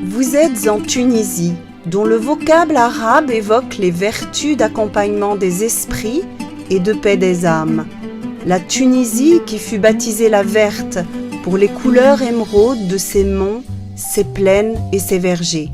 Vous êtes en Tunisie, dont le vocable arabe évoque les vertus d'accompagnement des esprits et de paix des âmes. La Tunisie qui fut baptisée la verte pour les couleurs émeraudes de ses monts, ses plaines et ses vergers.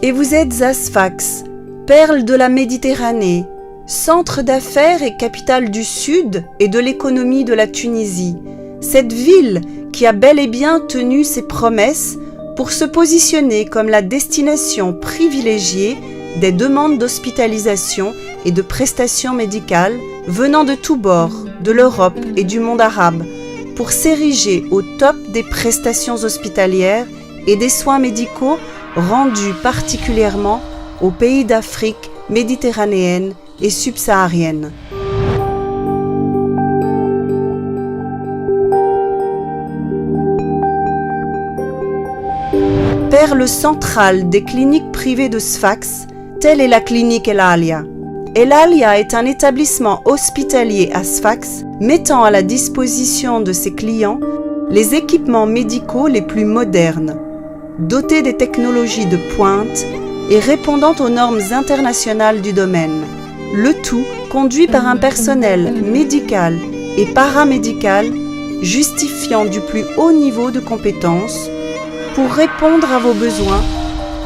Et vous êtes à Sfax, perle de la Méditerranée, centre d'affaires et capitale du sud et de l'économie de la Tunisie, cette ville qui a bel et bien tenu ses promesses pour se positionner comme la destination privilégiée des demandes d'hospitalisation et de prestations médicales venant de tous bords, de l'Europe et du monde arabe, pour s'ériger au top des prestations hospitalières et des soins médicaux rendus particulièrement aux pays d'Afrique méditerranéenne et subsaharienne. Perle centrale des cliniques privées de Sfax, telle est la clinique El Alia. El Alia est un établissement hospitalier à Sfax mettant à la disposition de ses clients les équipements médicaux les plus modernes, dotés des technologies de pointe et répondant aux normes internationales du domaine. Le tout conduit par un personnel médical et paramédical justifiant du plus haut niveau de compétence pour répondre à vos besoins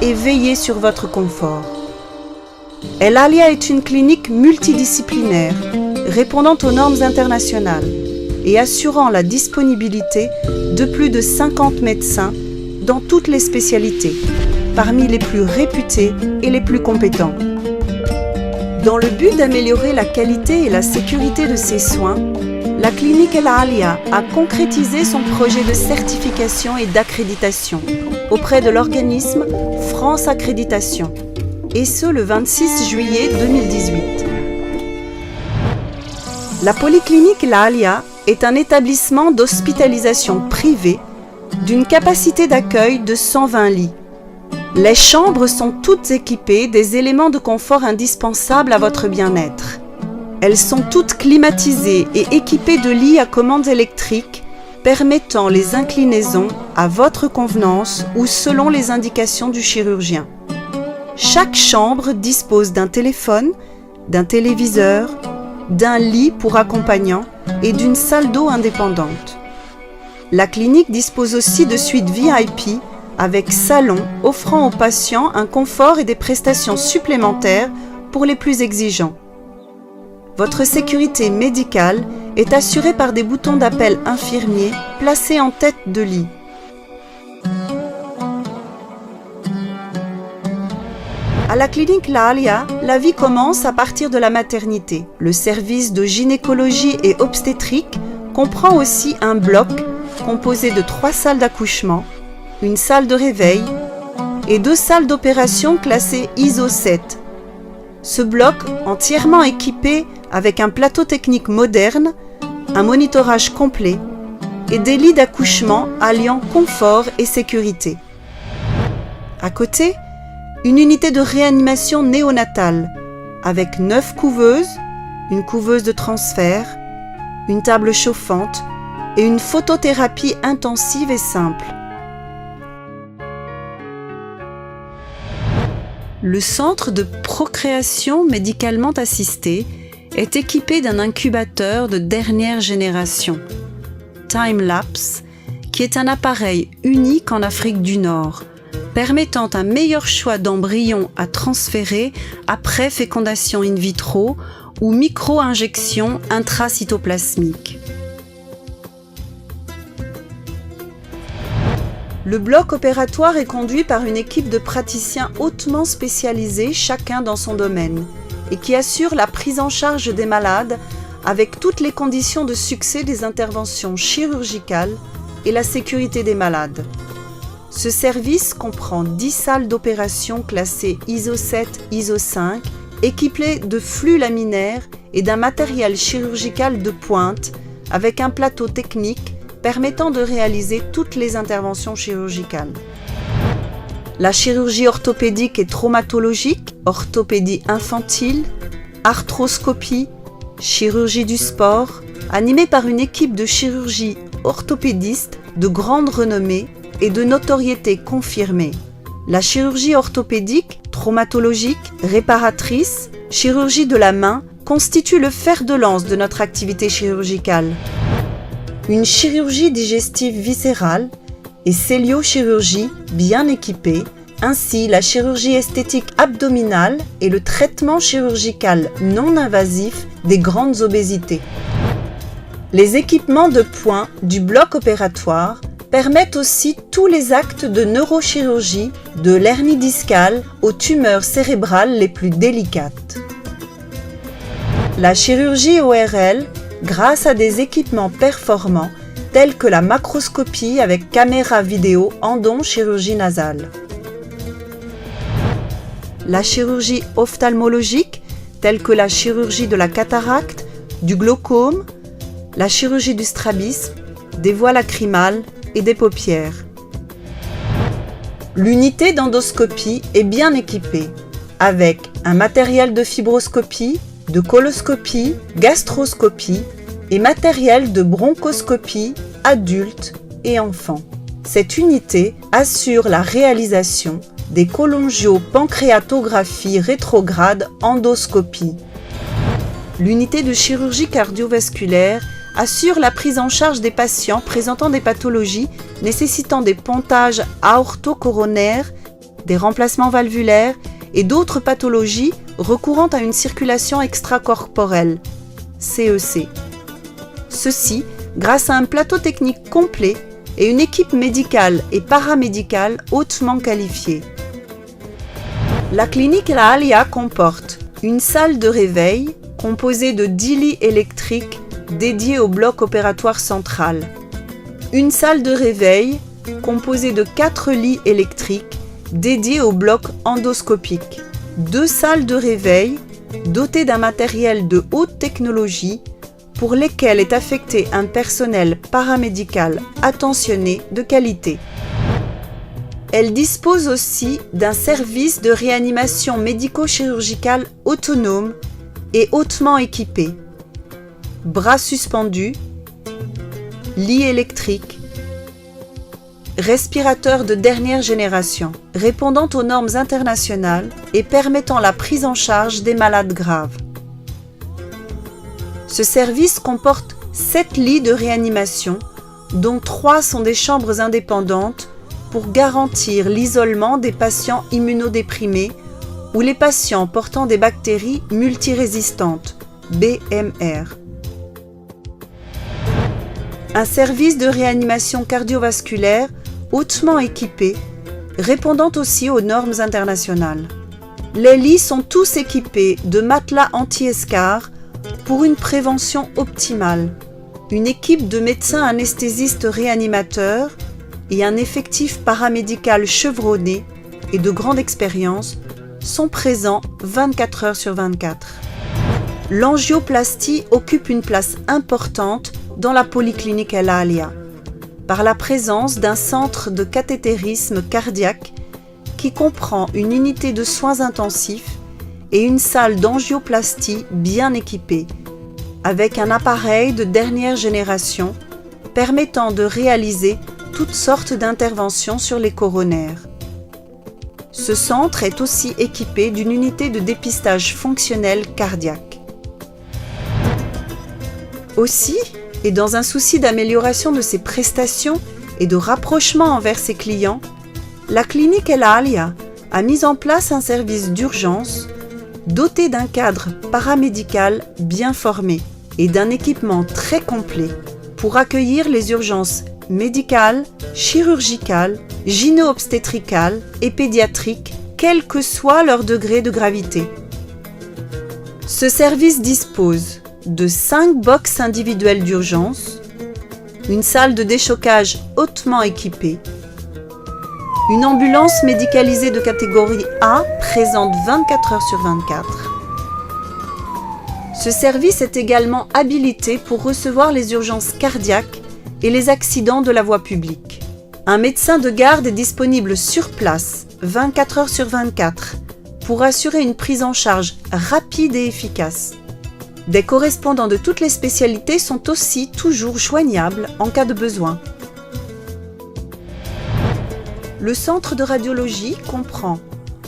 et veiller sur votre confort. El Alia est une clinique multidisciplinaire, répondant aux normes internationales et assurant la disponibilité de plus de 50 médecins dans toutes les spécialités, parmi les plus réputés et les plus compétents. Dans le but d'améliorer la qualité et la sécurité de ses soins, la clinique El Alia a concrétisé son projet de certification et d'accréditation auprès de l'organisme France Accréditation, et ce le 26 juillet 2018. La polyclinique El Alia est un établissement d'hospitalisation privée d'une capacité d'accueil de 120 lits. Les chambres sont toutes équipées des éléments de confort indispensables à votre bien-être. Elles sont toutes climatisées et équipées de lits à commande électrique permettant les inclinaisons à votre convenance ou selon les indications du chirurgien. Chaque chambre dispose d'un téléphone, d'un téléviseur, d'un lit pour accompagnant et d'une salle d'eau indépendante. La clinique dispose aussi de suites VIP avec salon offrant aux patients un confort et des prestations supplémentaires pour les plus exigeants. Votre sécurité médicale est assurée par des boutons d'appel infirmiers placés en tête de lit. À la clinique El Alia, la vie commence à partir de la maternité. Le service de gynécologie et obstétrique comprend aussi un bloc composé de 3 salles d'accouchement, une salle de réveil et 2 salles d'opération classées ISO 7. Ce bloc, entièrement équipé avec un plateau technique moderne, un monitorage complet et des lits d'accouchement alliant confort et sécurité. À côté, une unité de réanimation néonatale avec 9 couveuses, une couveuse de transfert, une table chauffante et une photothérapie intensive et simple. Le centre de procréation médicalement assistée est équipé d'un incubateur de dernière génération, Time-Lapse, qui est un appareil unique en Afrique du Nord, permettant un meilleur choix d'embryons à transférer après fécondation in vitro ou micro-injection intracytoplasmique. Le bloc opératoire est conduit par une équipe de praticiens hautement spécialisés, chacun dans son domaine, et qui assure la prise en charge des malades avec toutes les conditions de succès des interventions chirurgicales et la sécurité des malades. Ce service comprend 10 salles d'opération classées ISO 7, ISO 5, équipées de flux laminaires et d'un matériel chirurgical de pointe avec un plateau technique permettant de réaliser toutes les interventions chirurgicales. La chirurgie orthopédique et traumatologique, orthopédie infantile, arthroscopie, chirurgie du sport, animée par une équipe de chirurgie orthopédistes de grande renommée et de notoriété confirmée. La chirurgie orthopédique, traumatologique, réparatrice, chirurgie de la main constitue le fer de lance de notre activité chirurgicale. Une chirurgie digestive viscérale et cœliochirurgie bien équipée, ainsi la chirurgie esthétique abdominale et le traitement chirurgical non invasif des grandes obésités. Les équipements de pointe du bloc opératoire permettent aussi tous les actes de neurochirurgie, de l'hernie discale aux tumeurs cérébrales les plus délicates. La chirurgie ORL, grâce à des équipements performants tels que la macroscopie avec caméra vidéo endon-chirurgie nasale. La chirurgie ophtalmologique, telle que la chirurgie de la cataracte, du glaucome, la chirurgie du strabisme, des voies lacrymales et des paupières. L'unité d'endoscopie est bien équipée, avec un matériel de fibroscopie, de coloscopie, gastroscopie et matériel de bronchoscopie adultes et enfants. Cette unité assure la réalisation des cholangiopancréatographies rétrogrades endoscopie. L'unité de chirurgie cardiovasculaire assure la prise en charge des patients présentant des pathologies nécessitant des pontages aorto-coronaires, des remplacements valvulaires et d'autres pathologies recourant à une circulation extracorporelle, CEC. Ceci grâce à un plateau technique complet et une équipe médicale et paramédicale hautement qualifiée. La clinique La Alia comporte une salle de réveil composée de 10 lits électriques dédiés au bloc opératoire central, une salle de réveil composée de 4 lits électriques dédiés au bloc endoscopique, 2 salles de réveil dotées d'un matériel de haute technologie pour lesquelles est affecté un personnel paramédical attentionné de qualité. Elle dispose aussi d'un service de réanimation médico-chirurgicale autonome et hautement équipé. Bras suspendus, lit électrique, respirateur de dernière génération, répondant aux normes internationales et permettant la prise en charge des malades graves. Ce service comporte 7 lits de réanimation, dont 3 sont des chambres indépendantes pour garantir l'isolement des patients immunodéprimés ou les patients portant des bactéries multirésistantes, BMR. Un service de réanimation cardiovasculaire hautement équipé, répondant aussi aux normes internationales. Les lits sont tous équipés de matelas anti-escarres pour une prévention optimale. Une équipe de médecins anesthésistes réanimateurs et un effectif paramédical chevronné et de grande expérience sont présents 24 heures sur 24. L'angioplastie occupe une place importante dans la polyclinique El Alia, par la présence d'un centre de cathétérisme cardiaque qui comprend une unité de soins intensifs et une salle d'angioplastie bien équipée, avec un appareil de dernière génération permettant de réaliser toutes sortes d'interventions sur les coronaires. Ce centre est aussi équipé d'une unité de dépistage fonctionnel cardiaque. Aussi, et dans un souci d'amélioration de ses prestations et de rapprochement envers ses clients, la clinique El Alia a mis en place un service d'urgence doté d'un cadre paramédical bien formé et d'un équipement très complet pour accueillir les urgences médicales, chirurgicales, gynéo-obstétricales et pédiatriques, quel que soit leur degré de gravité. Ce service dispose de 5 box individuelles d'urgence, une salle de déchocage hautement équipée, une ambulance médicalisée de catégorie A présente 24 heures sur 24. Ce service est également habilité pour recevoir les urgences cardiaques et les accidents de la voie publique. Un médecin de garde est disponible sur place 24 heures sur 24 pour assurer une prise en charge rapide et efficace. Des correspondants de toutes les spécialités sont aussi toujours joignables en cas de besoin. Le centre de radiologie comprend,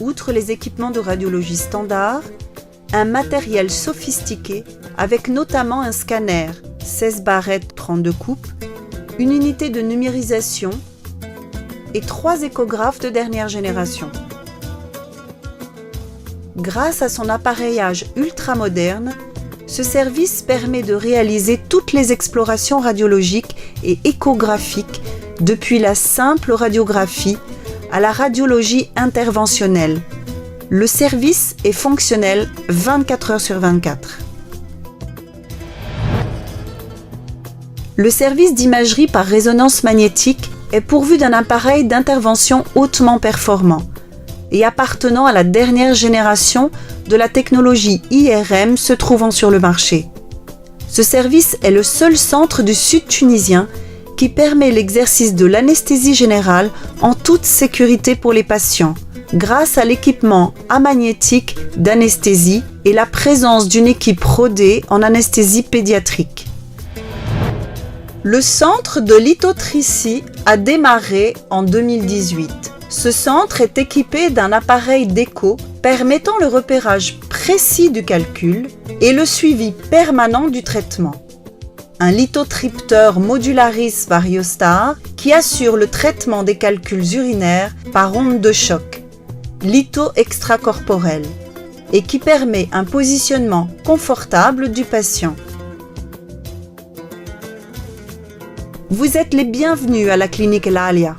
outre les équipements de radiologie standard, un matériel sophistiqué avec notamment un scanner 16 barrettes 32 coupes, une unité de numérisation et 3 échographes de dernière génération. Grâce à son appareillage ultramoderne, ce service permet de réaliser toutes les explorations radiologiques et échographiques depuis la simple radiographie à la radiologie interventionnelle. Le service est fonctionnel 24 heures sur 24. Le service d'imagerie par résonance magnétique est pourvu d'un appareil d'intervention hautement performant et appartenant à la dernière génération de la technologie IRM se trouvant sur le marché. Ce service est le seul centre du sud tunisien qui permet l'exercice de l'anesthésie générale en toute sécurité pour les patients, grâce à l'équipement amagnétique d'anesthésie et la présence d'une équipe rodée en anesthésie pédiatrique. Le centre de lithotricie a démarré en 2018. Ce centre est équipé d'un appareil d'écho permettant le repérage précis du calcul et le suivi permanent du traitement. Un lithotripteur Modularis Variostar qui assure le traitement des calculs urinaires par onde de choc, litho-extracorporel, et qui permet un positionnement confortable du patient. Vous êtes les bienvenus à la clinique El Alia.